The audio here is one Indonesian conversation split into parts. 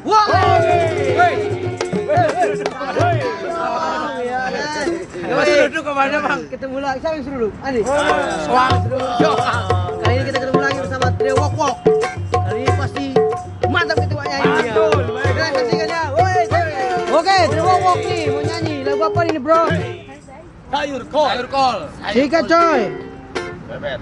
Wah. Duduk kemana bang? Ketemu lagi. Siapa yang suruh duduk? Ani. Soang. Kali ini kita ketemu lagi bersama Trio Wok Wok. Kali ini pasti mantap kita nyanyi. Kita saksikan ya. Oke, Trio Wok Wok nih mau nyanyi. Lagu apa ini bro? Sayur kol. Sayur kol. Sikat coy. Bebet.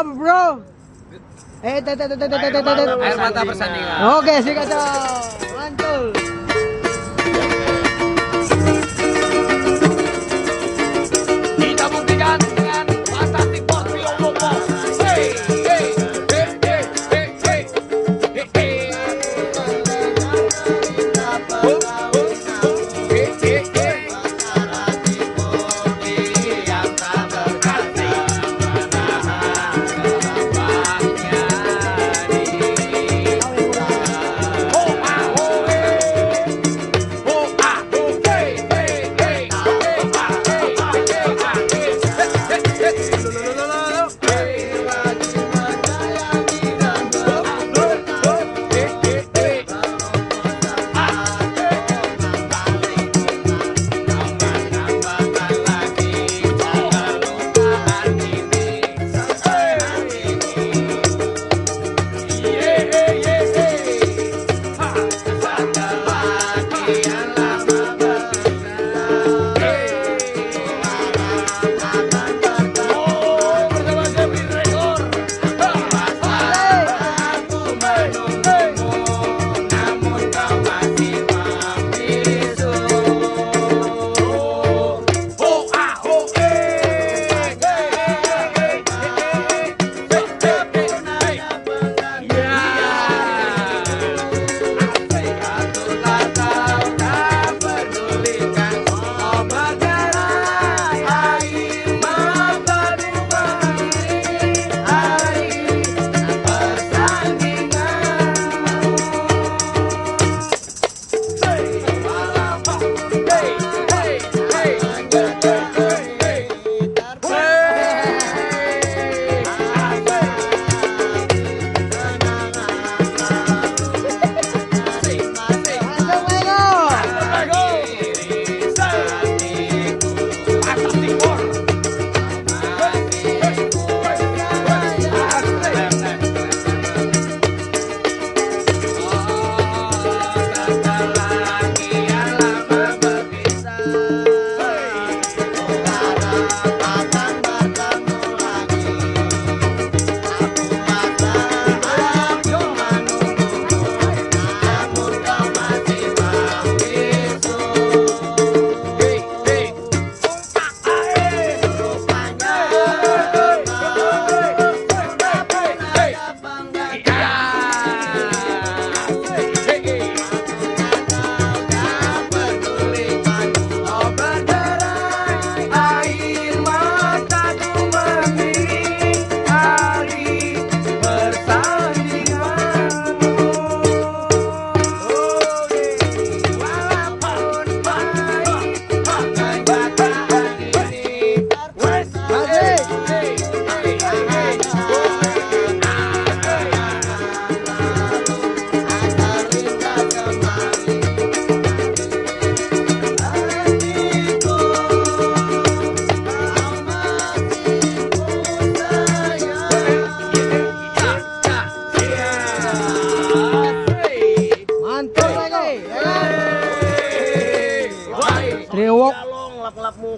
Bro. Air mata persandingan. Oke, sikat coy. Mantul. Kita buktikan dengan fantastic boss Trio Wok Wok.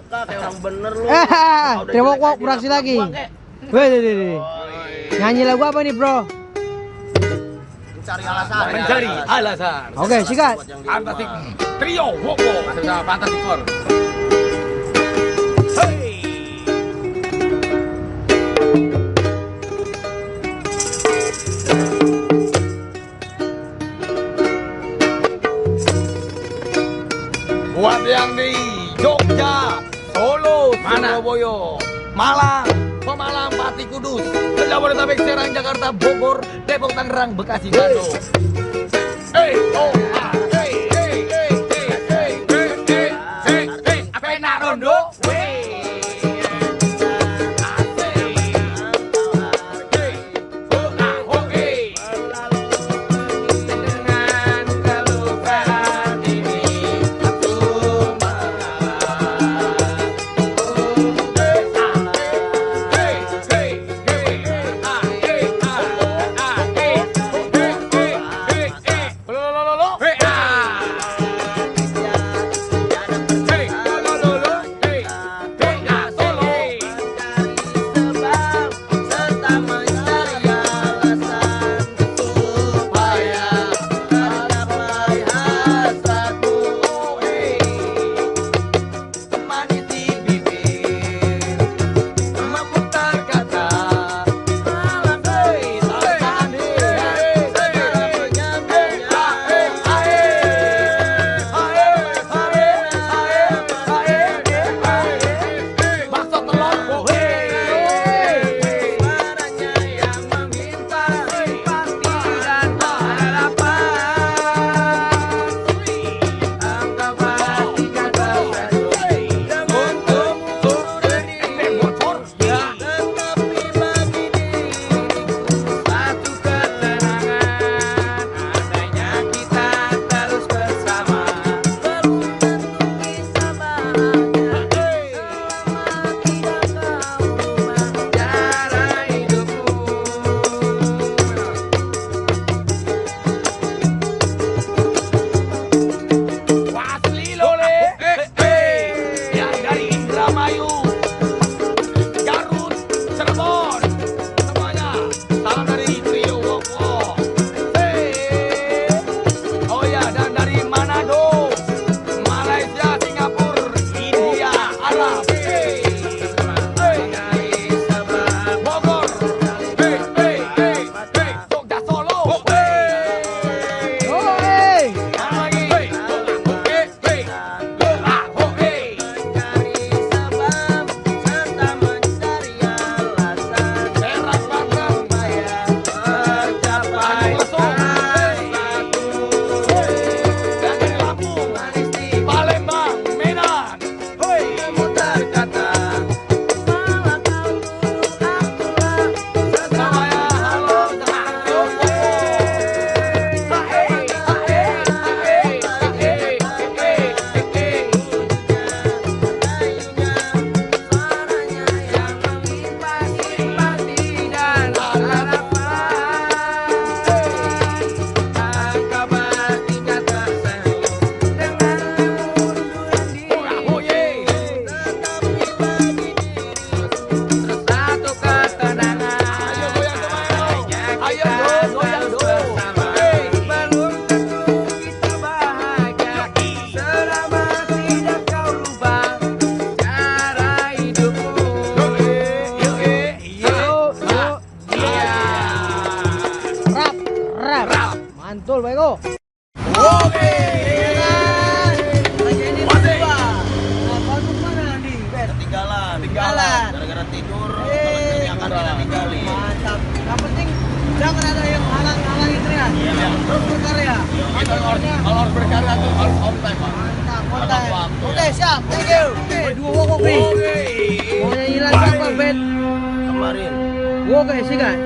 muka kayak orang bener lu. Trio Wok Wok beraksi lagi. Wih. Nyanyi lagu apa nih, Bro? Mencari alasan. Mencari alasan. Oke, sikat. Fantastic Trio Wok Wok. Masuk sama Fantastic Four. Hey. Buat yang di Jogja, Solo, Surabaya, Malang, Pemalang, Pati, Kudus, Jabodetabek, Serang, Jakarta, Bogor, Depok, Tangerang, Bekasi, Bandung. Hey, oh, ah, hey, hey, hey, hey, hey, hey, hey, hey, hey, apa yang nak rondo? Wey. Mantul, Bego. Oke. Lagi ini Masih. dua. Nah, kamu mana Andi? Ketinggalan. Ketinggalan. Gara-gara tidur. Kalau ini akan kita tinggalin. Mantap. Yang penting jangan ada yang halang-halangi teriak. Iya. Terus berkarya. Kita kalau harus berkarya tuh harus on time, Pak. Mantap, Tepat konten. waktu. Oke, siap. Thank you. Dua wokok nih. Oke. Mau nyanyi lagu apa, Ben? Kemarin. Wokok sih kan?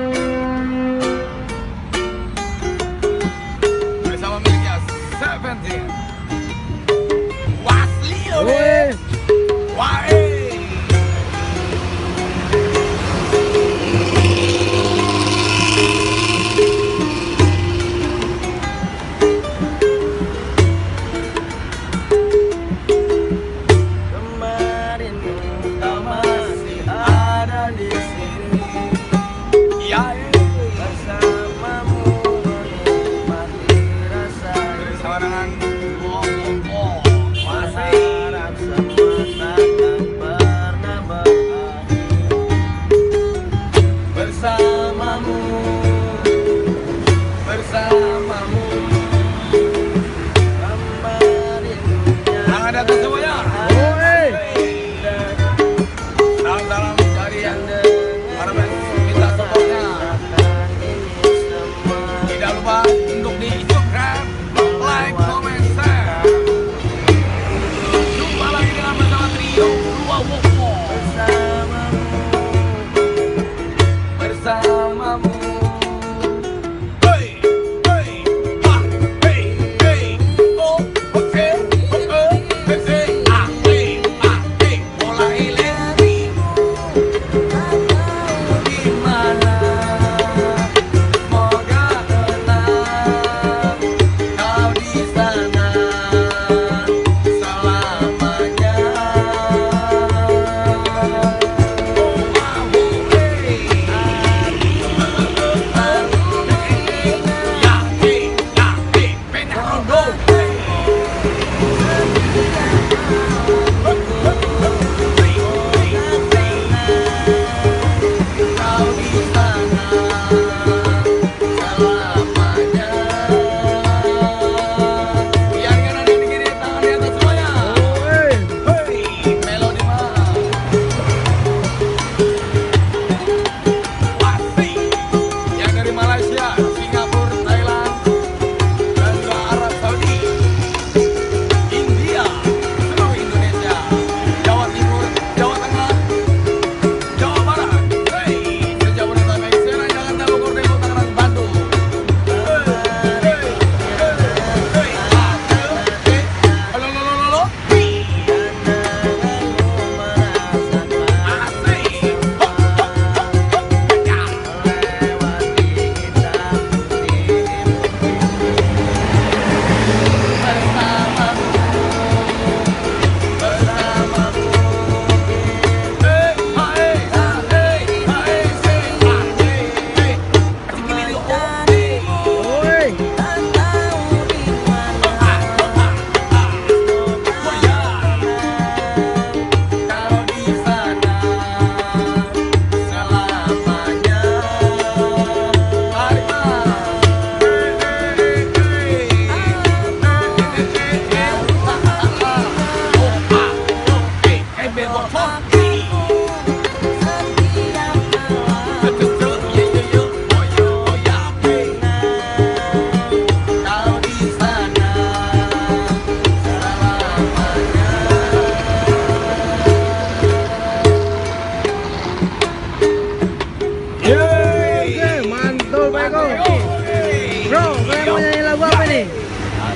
Bersama miliknya Seventeen. Waslio. Wih. Wae. Kemarin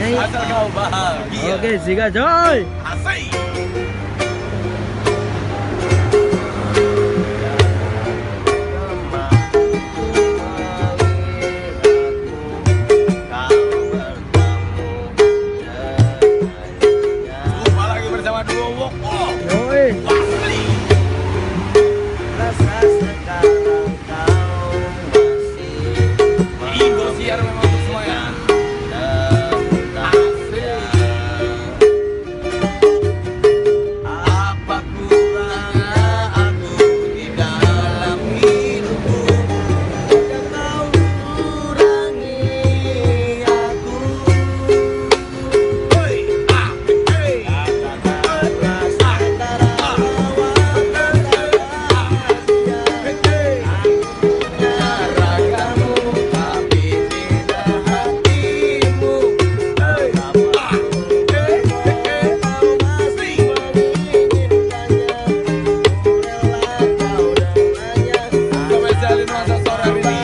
Nyanyi. Asal kau bahagia. Oke, Zika coy. Asik. Jumpa lagi bersama duo Woko. Yoi. Wasli. Rasa sekarang kau masih Indosiar memang untuk semuanya. apa kurangnya aku di dalam hidupmu yang kau kurangi aku. Hei, hei. Rasa antara ragamu tapi tidak hatimu. Kau masih menginginkannya, kau dengannya. Spesialin nuansa sore hari ini.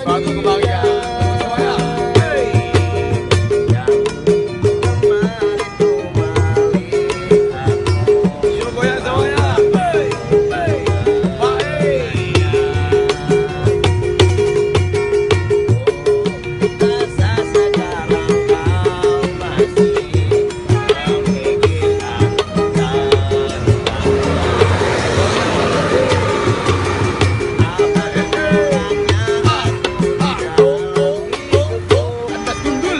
Suatu kebahagiaan untuk semuanya. Hei. Yuk goyang semuanya. Hei, hei. Baik. Rasa sekarang kau masih memikirkan Antas gundul.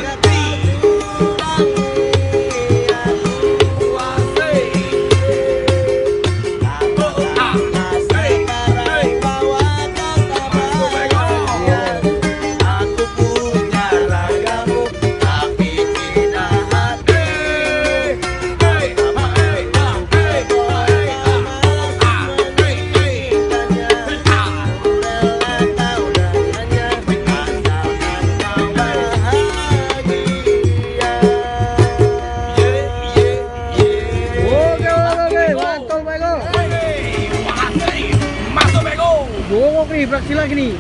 Aku punya ragamu tapi tidak hati. Oke, mantap Bego. Masuk Bego. Duo Wok nih, beraksi lagi nih.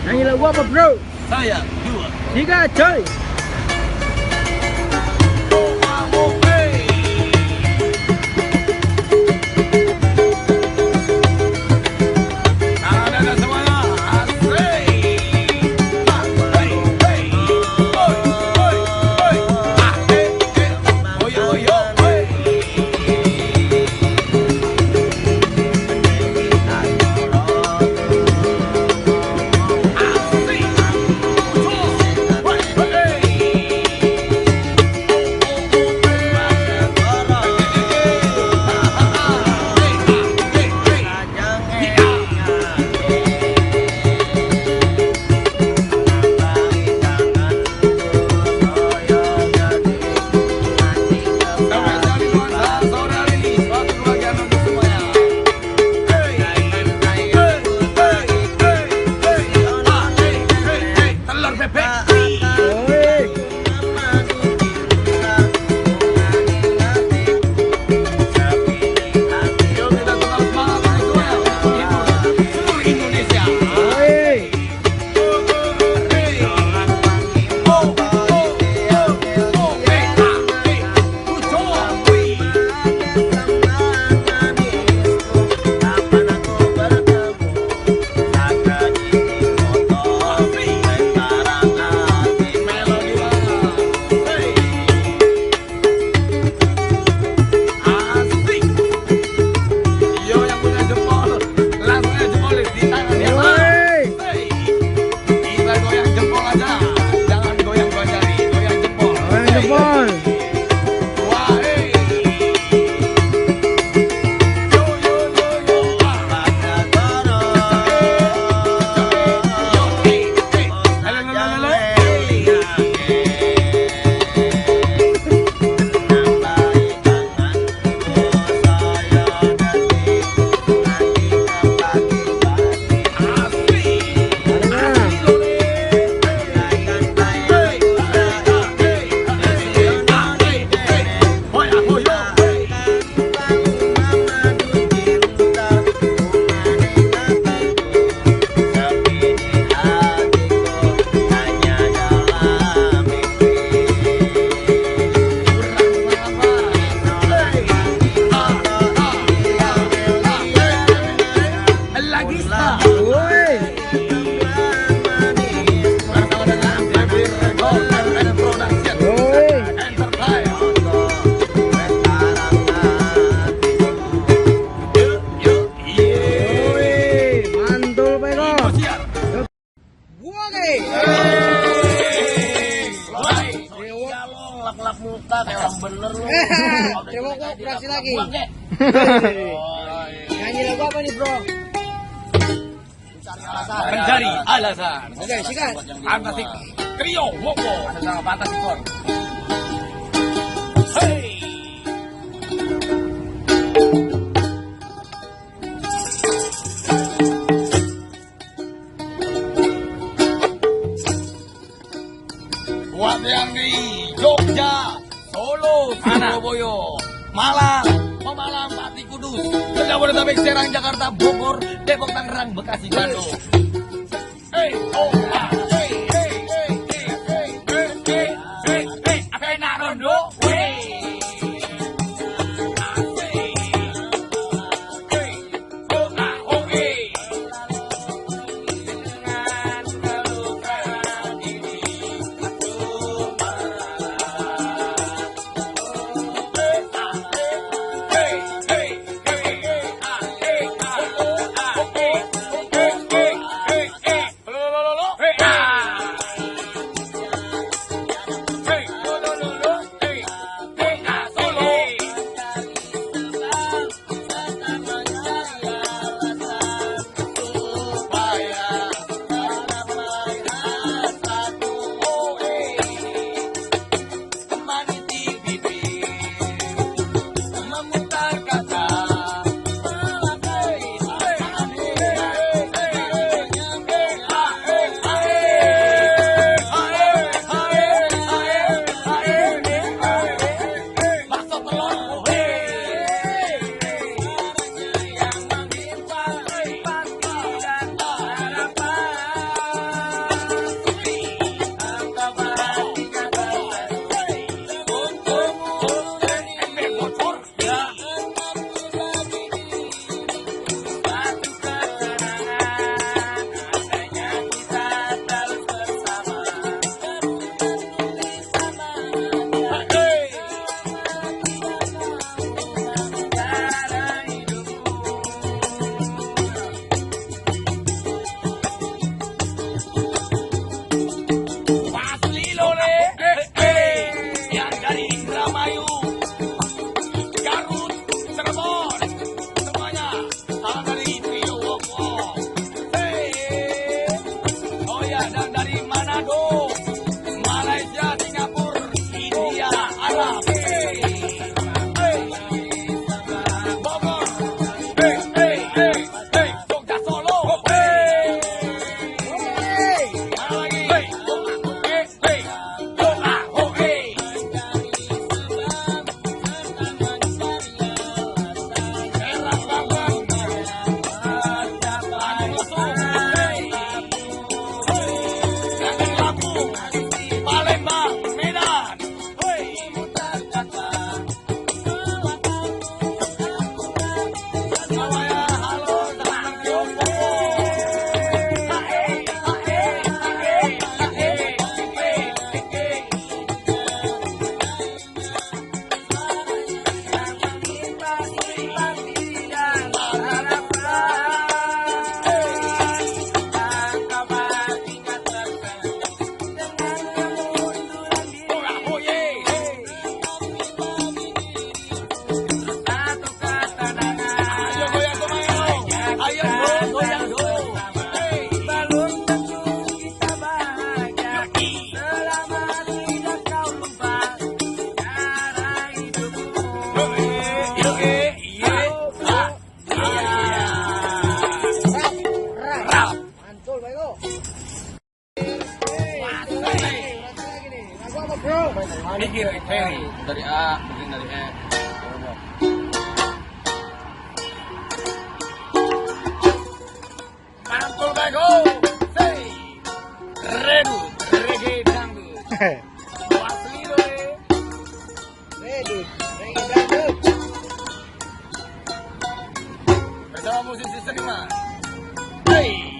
Nyanyi lagu apa bro? Saya dua. Zika coy. Ada semuanya. Asik. Hei, hei. Oi, oi, oi. Oyo, oyo, oi. Asik. Woi, woi. Lap-lap muka kayak orang bener lu. Trewok beraksi lagi. Nyanyi lagu apa nih bro? Mencari alasan. Oke, sikat. Fantastik Trio Woko bersama Fantastik Four. Hey. Buat yang di Jogja, Solo, Surabaya, Malang, Pemalang, Pati, Kudus, Jabodetabek, Serang, Jakarta, Bogor, Depok, Tangerang, Bekasi, Bandung. Hey, oh, ah, hey, hey, hey, hey, hey, hey, hey, hey, hey, apa yang nak rondo? Hey. Mikir, Ferry dari A, mungkin dari E. Mantul bego, say, redu, reggae dangdut, asli loh, Ready, reggae dangdut. bersama musisi seniman, hey.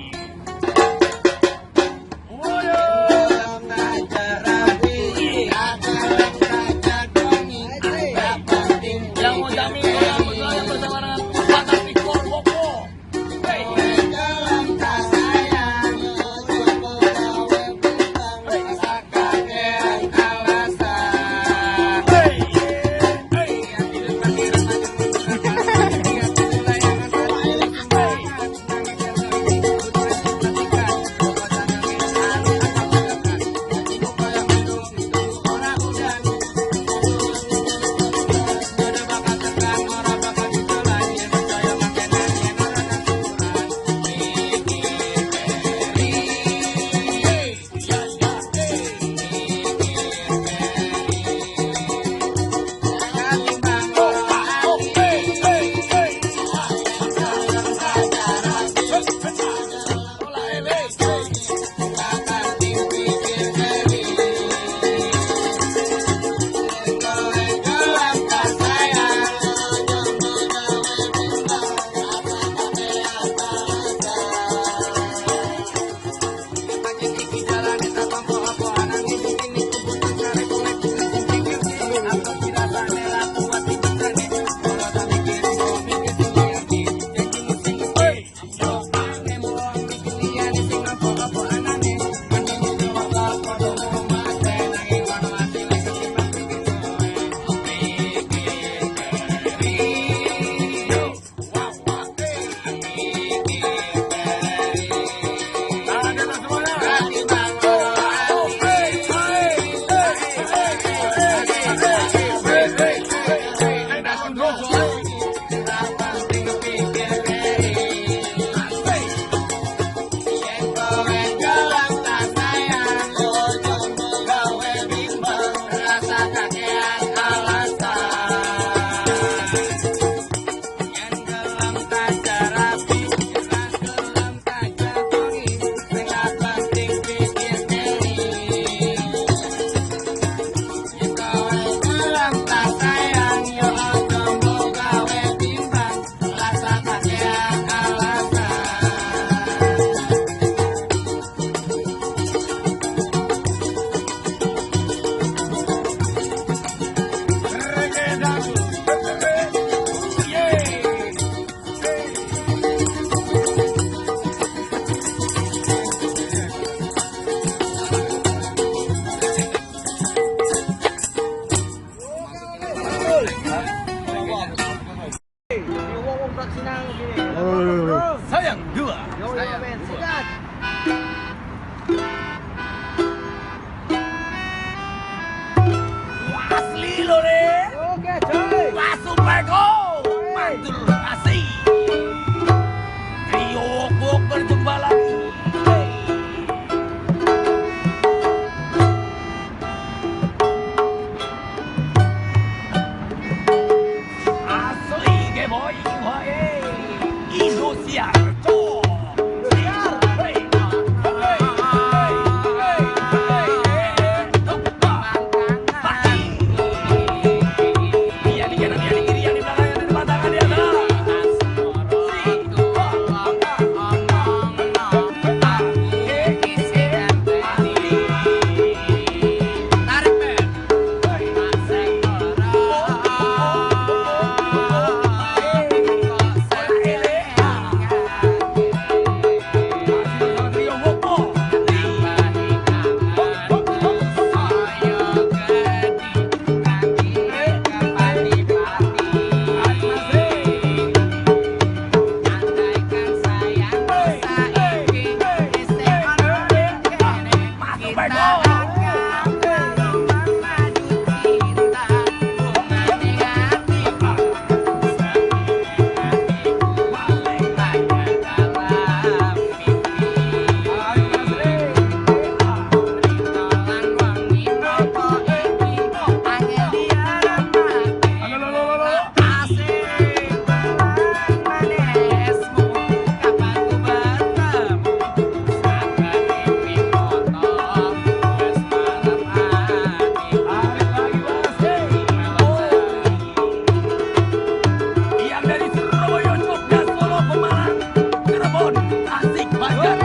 Yang dari Surabaya, Jogja, Solo, Pemalang, Cirebon, Tasik, Banjar.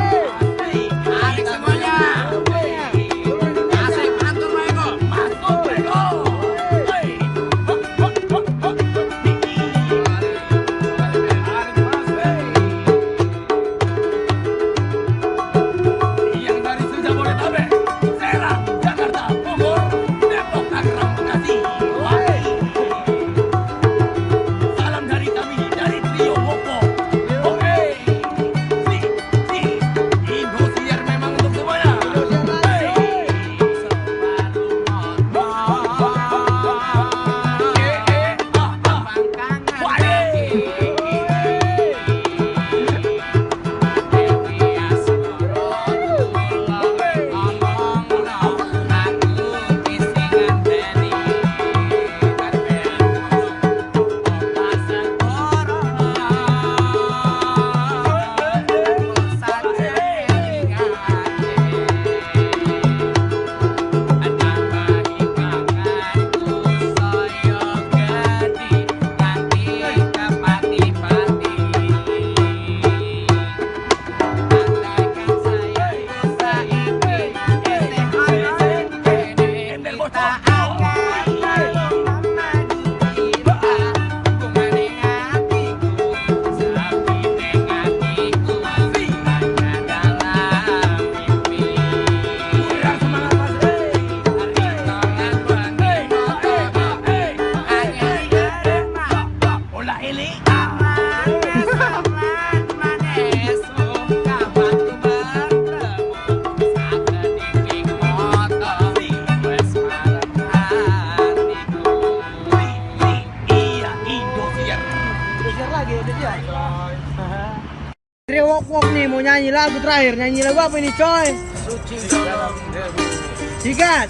Tarik semuanya. Asik, atur Bego. Masuk, Bego. Hei. Hop, hop, hop, hop. Yang dari Jabodetabek, Serang, Jakarta, Bogor, Depok, Tangerang, Bekasi. Salam dari kami, dari Trio Wopo. Oke. Si. Indosiar memang untuk semuanya. Hei. Trio Wok Wok nih mau nyanyi lagu terakhir. Nyanyi lagu apa ini coy? Suci dalam debu. Sikat.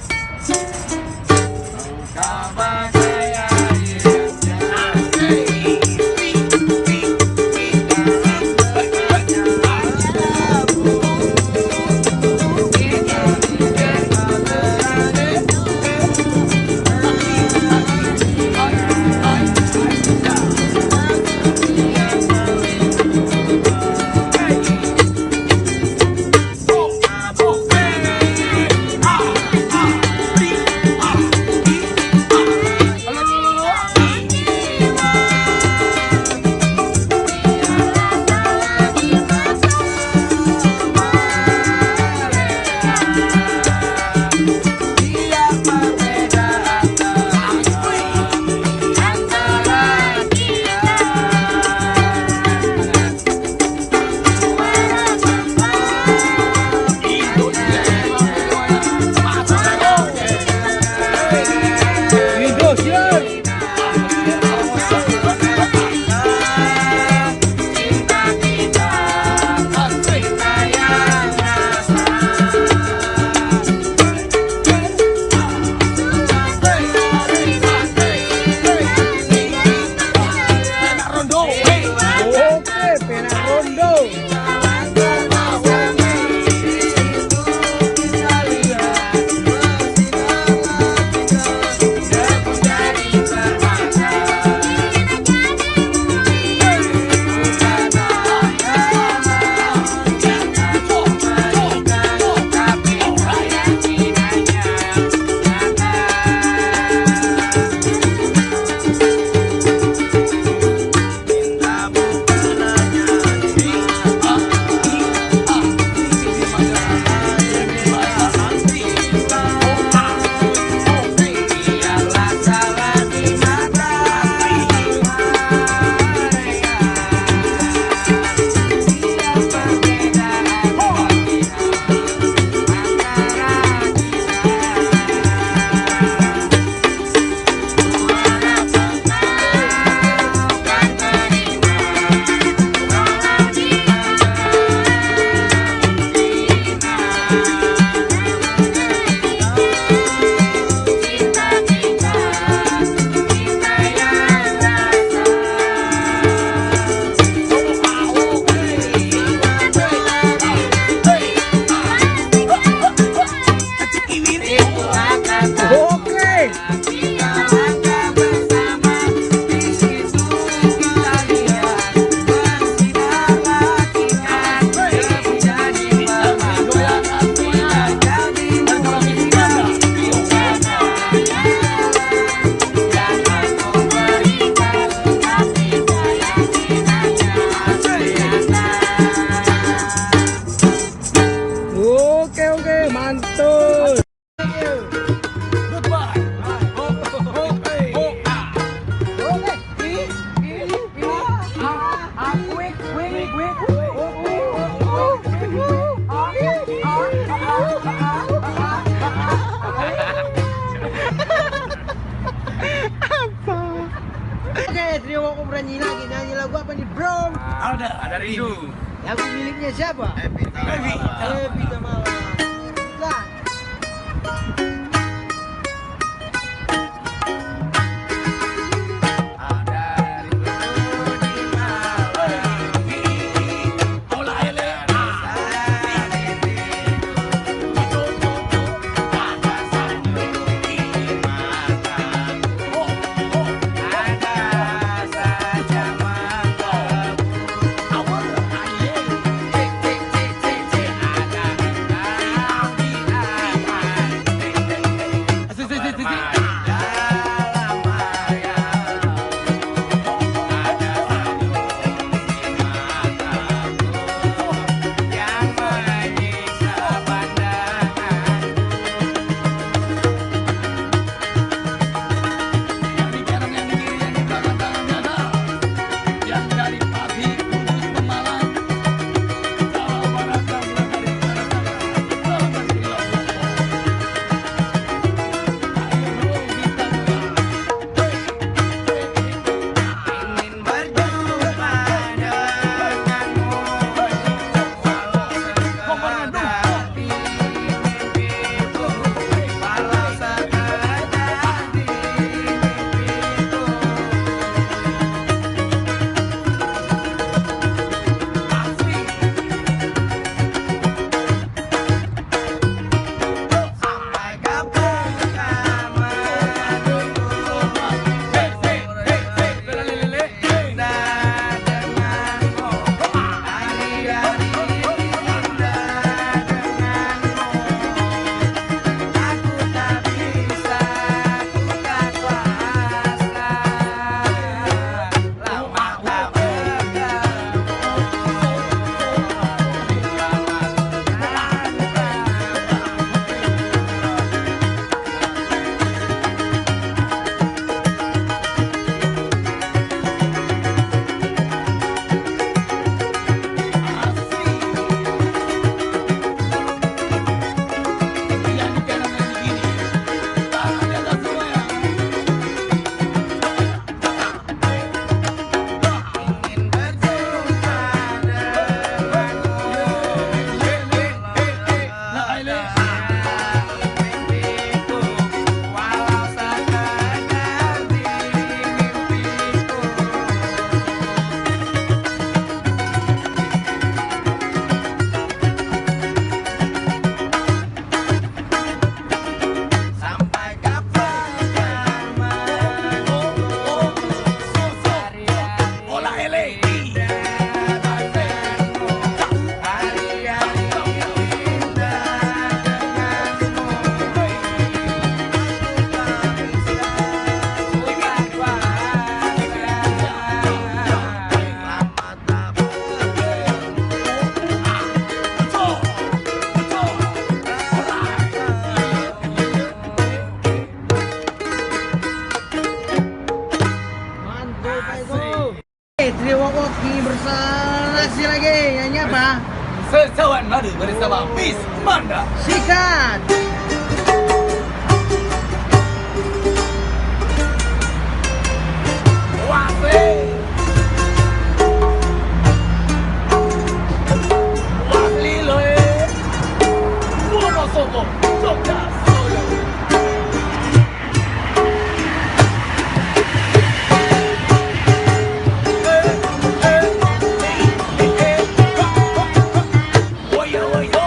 Rindu. Lagu miliknya siapa? Happy Happy Tamala. Nah, Ada rindu di malam ini. Ola ele. Yang di kanan, yang di kiri, yang di belakang tangannya ada. Yang dari Pati, Kudus, Pemalang. Jawa Barat, dan dari utara sana. Selamat siang. Ayo kita Ingin berjumpa denganmu, walau sekadar di mimpiku, walau sekadar di mimpiku. Sampai kapan kamu menunggu? Indah denganmu, hari-hari indah denganmu. Aku tak bisa, ku tak kuasa. Lama tak bertemu. yang di kanan, yang di kiri. Tangan di atas semua ya. Ingin berjumpa denganmu, mimpiku, walau sekadar di mimpiku. Sampai kapan kamu menunggu? Hari-hari Ola ele. indah denganmu, hari-hari indah denganmu. Aku tak bisa, ku tak kuasa. Lama tak mantap itu. Trio Woki bersama si lagi nyanyi apa? Sesawan madu bersama Bis Manda. Sikat. Wase. Wasli loe. Wonosobo. Jogja Solo. Woyo woyo.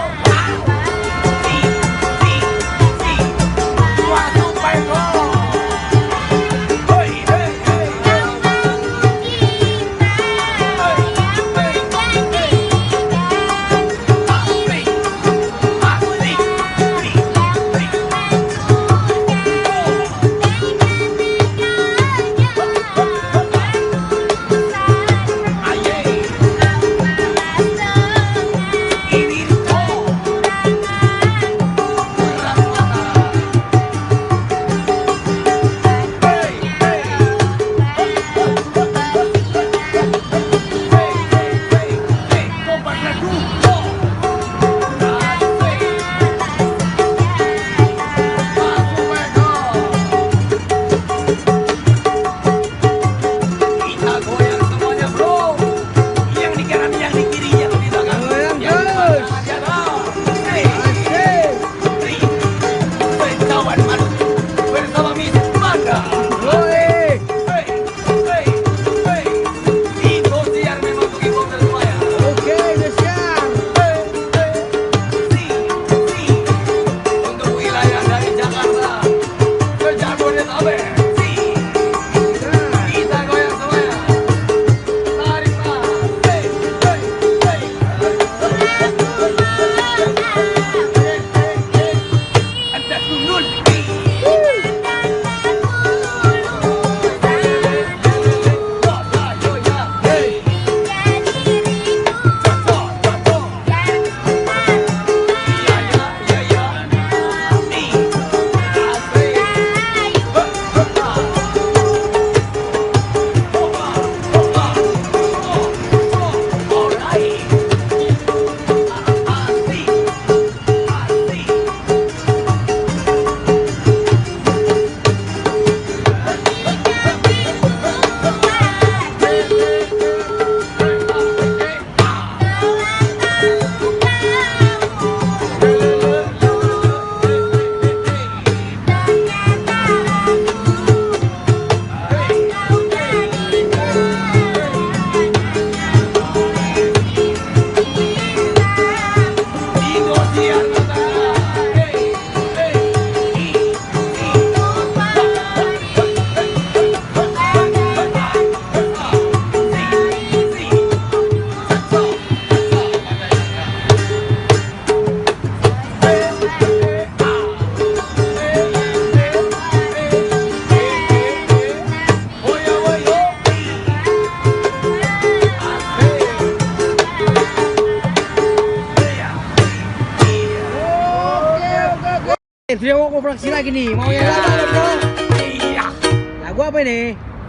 trio Wok Wok beraksi lagi nih. Mau yang lagu apa bro? Iya. Lagu apa ini?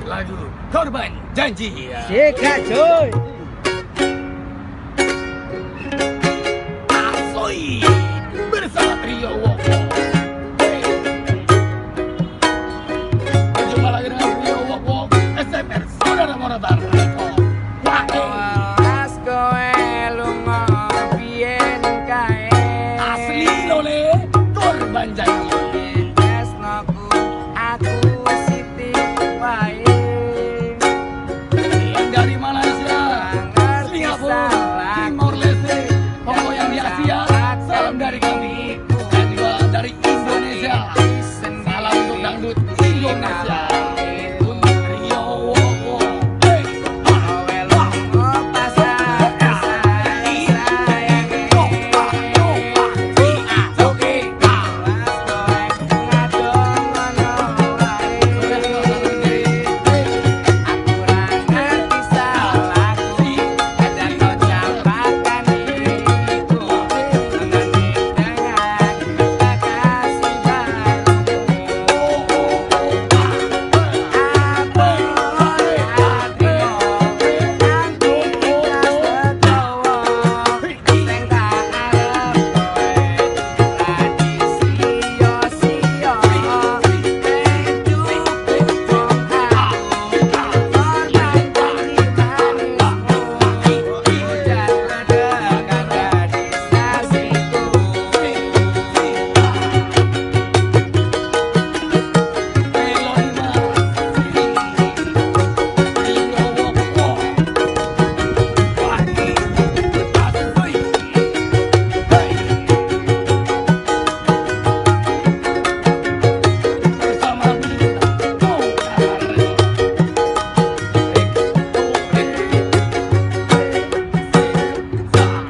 Lagu Korban Janji. Sikat coy. Asoi bersama trio Wok Wok. Berjumpa lagi dengan trio Wok Wok SMR Saudara Moratar. Welas kowe lunga biyen kae. Asli lole Korban Janji. Tresnoku aku siti wae. Yang dari Malaysia, Singapura, Timor Leste, Hongkong yang di Asia. Salam dari kami dan juga dari Indonesia. Salam untuk dangdut Indonesia. Untuk Rio Wok Wok. Hey, Kowe lunga pasar sayange. Oke, Welas kowe ngadong ngono wae. Aku ra ngerti salahku, kadang kau campakkan diriku mengenai dengan kekasih barumu. Apa hatimu nanti kita sedowo, sing tak arep kowe tradisi sio-sio.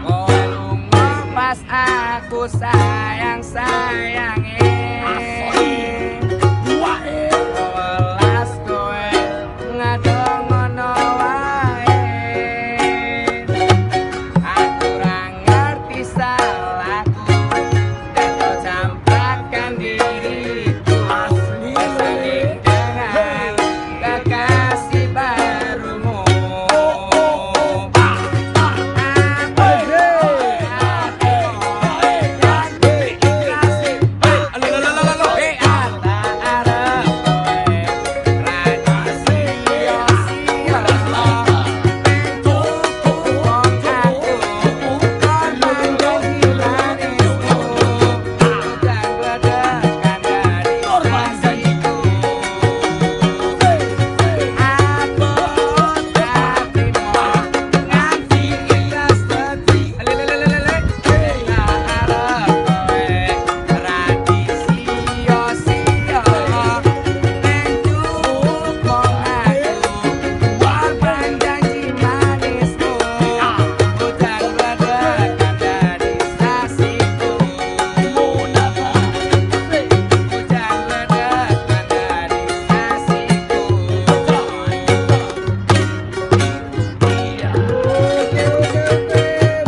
Kowe lunga pas aku sayang-sayange. Welas kowe ngadong ngono wae. Aku ra ngerti salahku, dan kau campakkan diriku bersanding dengan kekasih barumu.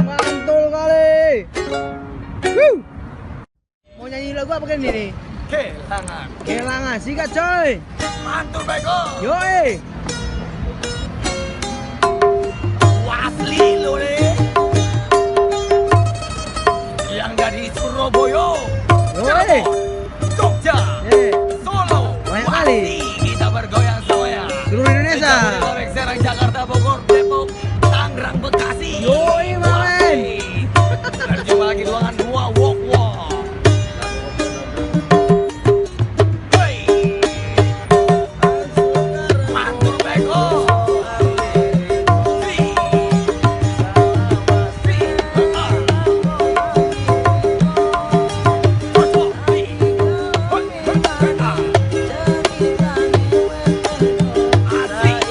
Mantul kali. Wuh. Mau nyanyi lagu apa kan ini? Kelangan. Kelangan, sikat coy. Mantul beko. Yoi. Asli lole. Yang dari Surabaya, Yoi. Jogja, Eh, Solo, Banyak kali. Pasti kita bergoyang semuanya. seluruh Indonesia. Jabodetabek, Serang, Jakarta, Bogor, Depok, Tangerang, Bekasi. Yoi, Mamen. Berjumpa lagi ruangan 2 Wok Wok. Hey. Mantul beko. Si. Si. Asik.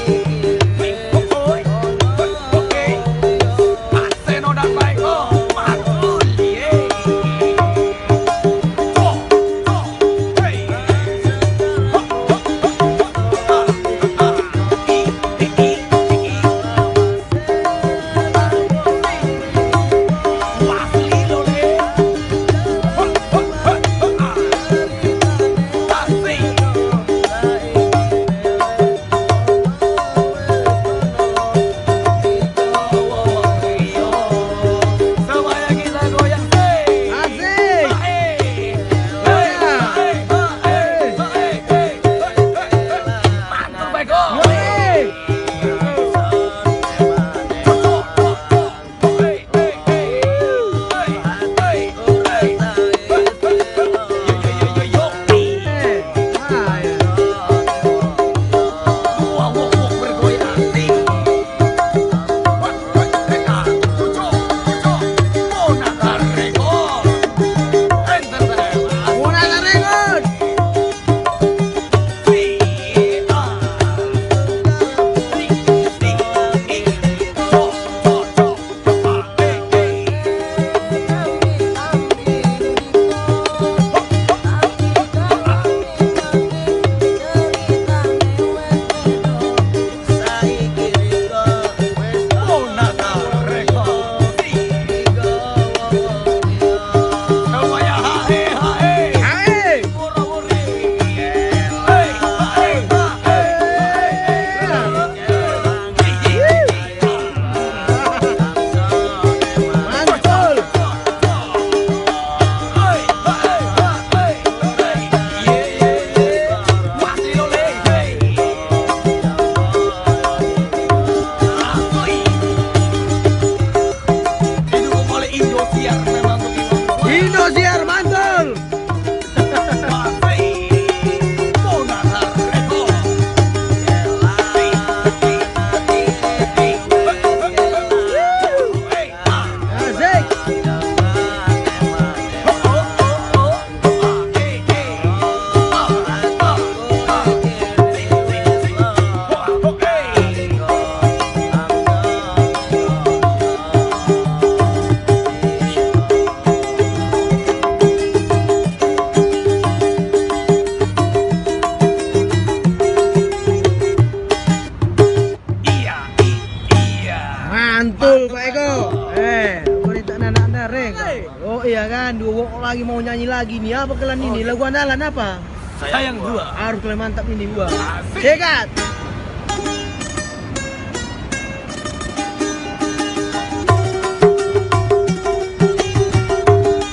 mau nyanyi lagi nih, apa kalian ini? Lagu andalan apa? Sayang dua. Harus kalian mantap ini gua. Asik. Dekat.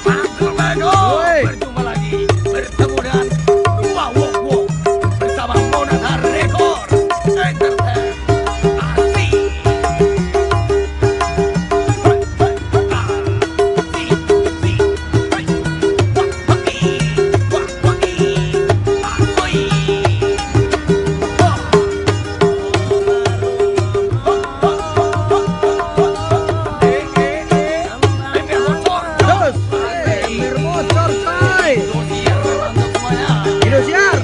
Mantul Bego. Woi. Berjumpa lagi bertemu dengan dua Wok Wok bersama Monata Record Entertain. Asik. Hai, hai, ah. Si, si. Hai. Wah, waki. Wah, waki. Ahoy. Wah. Ember motor. Terus. Ember motor, coy. Indosiar untuk semuanya. Indosiar.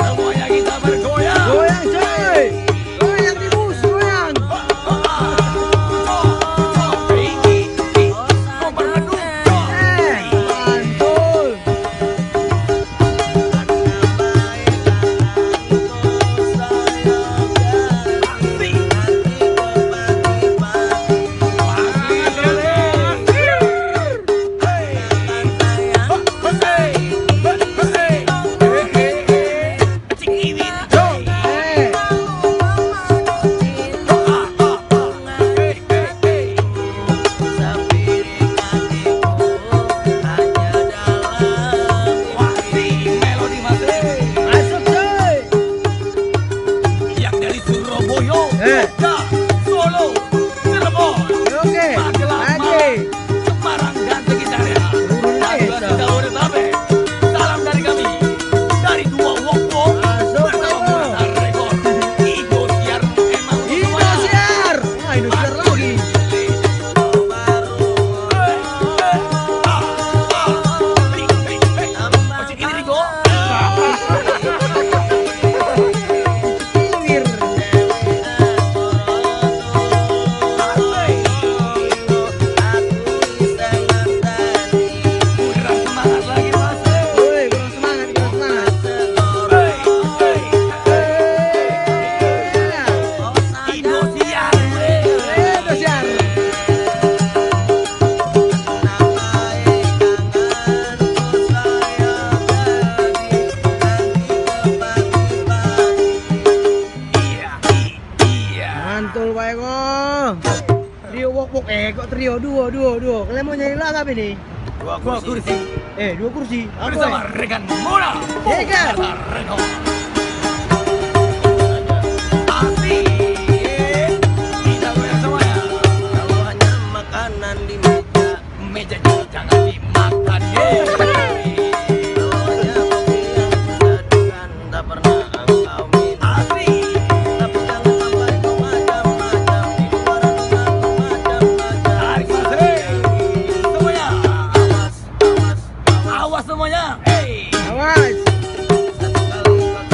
Semuanya kita bergoyang. Goyang, coy. Goyang di bus, goyang. Mantul. Eh. Masuk, coy. Yang dari Surabaya, Eh. Jogja, Solo, Cirebon, Oke. Magelang, Lagi. Semarang dan sekitarnya. Seluruh Dan juga desa. Jabodetabek. Salam dari kami, dari dua Wok-Wok Masuk, bersama Bego. Monata Record. Indosiar emang untuk semuanya. Indosiar. Wah, Indosiar lagi. Masih ini Rigo. Kiwir. Kurang semangat lagi Mas. Woi, kurang semangat, kurang semangat. Indosiar. Indosiar. Iya, iya. Mantul, Pak Eko. Trio wok-wok, kok trio, duo. Kalian mau nyanyi lagu apa ini? Dua kursi Dua kursi. Apa? bersama rekan Mona. Dekat. Record. Asik. Kita goyang semuanya. Kalau hanya makanan di meja, Mejanya jangan dimakan. kalau hanya kopi yang kusadukan, tak pernah engkau minum. Asik. Tapi jangan sampai kau macam-macam, di luar sana kau macam-macam. Tarik Mas. Semuanya. Awas, awas, awas. Awas semuanya. Hey. Awas. Satu kali kau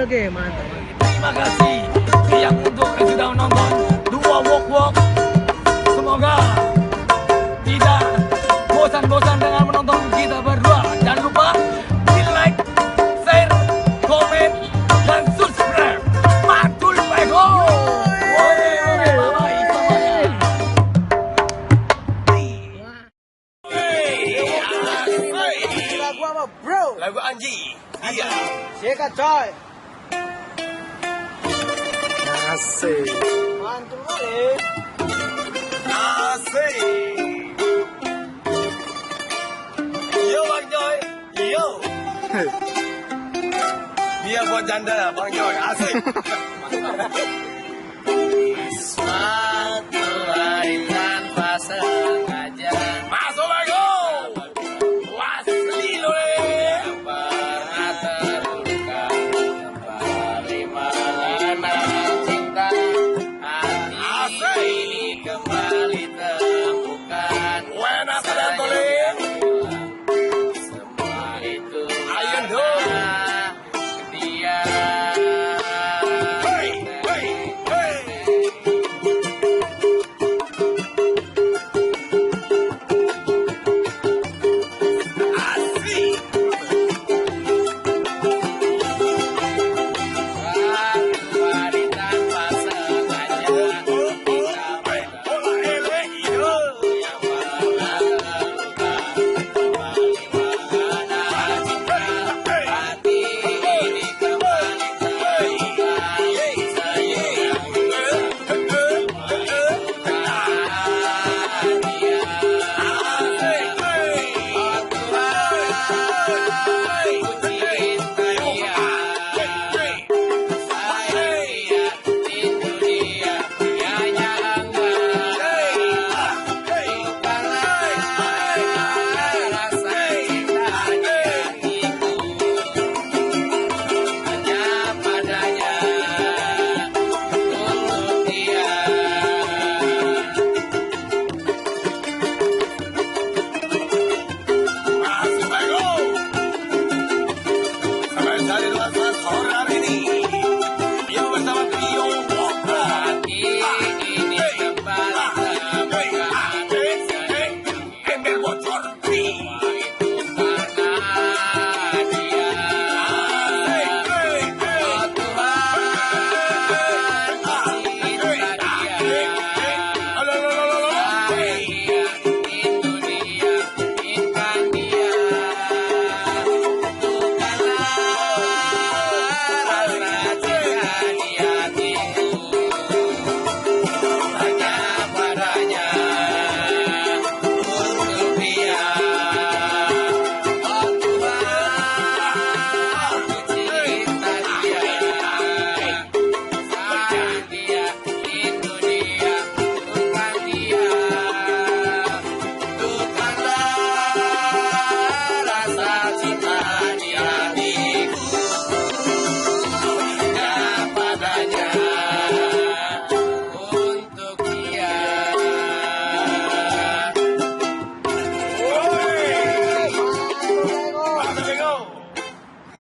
Oke, mantap. Terima kasih yang untuk yang sudah menonton dua walk. Semoga tidak bosan-bosan dengan menonton kita berdua. Jangan lupa di like, share, komen, dan subscribe. Mantul Pego. Bye-bye semuanya. Lagu apa, bro? Lagu Anji. Dia. Sikat coy. Asik. Mantul kali. Asik. Yo Bang Joy. Yo. Dia buat janda Bang Joy. Asik. Suatu hari tanpa sengaja. Masuk Bego. Wasli lo pernah terluka kembali mengenang cinta. Hati ini kembali temukan. Buenas tardes. Semua itu adalah dia. Sampai jumpa.